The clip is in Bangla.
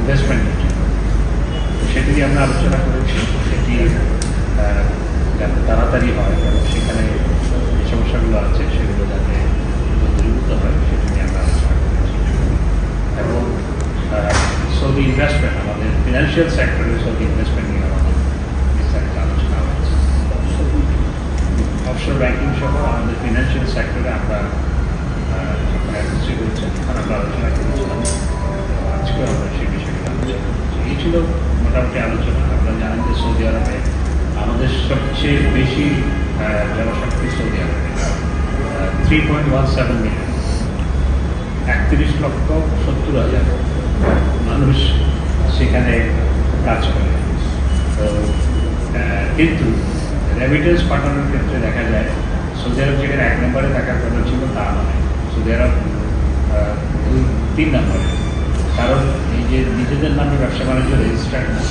ইনভেস্টমেন্টের জন্য। সেটি নিয়ে আমরা আলোচনা করেছি, সেটি যাতে তাড়াতাড়ি হয় এবং সেখানে যে সমস্যাগুলো আছে সেগুলো যাতে দূরীভূত হয় সেটি নিয়ে আমরা আলোচনা করেছি। এবং সৌদি ইনভেস্টমেন্ট, আমাদের ফিনান্সিয়াল সেক্টরে সৌদি ইনভেস্টমেন্ট নিয়ে আমাদের বিস্তারিত আলোচনা হয়েছে। অফশোর ব্যাংকিং সহ আমাদের ফিনান্সিয়াল সেক্টরে আমরা যখন অ্যাডমিনিস্ট্রি করেছি তখন আমরা আলোচনা করেছিলাম, আজকেও আমরা সেই বিষয়গুলো আলোচনা করছি। এই ছিল মোটামুটি আলোচনা। আপনারা জানেন যে সৌদি আরবে আমাদের সবচেয়ে বেশি জনশক্তি সৌদি আরবে 3.17 মিলিয়ন, 31,70,000 মানুষ সেখানে কাজ করে। তো কিন্তু রেমিটেন্স পাঠানোর ক্ষেত্রে দেখা যায় সৌদি আরব যেখানে 1 নম্বরে থাকার কথা ছিল তা নয়, সৌদি আরব 2-3 নম্বরে। কারণ এই যে নিজেদের নামে ব্যবসা বাণিজ্য রেজিস্টার্ড না,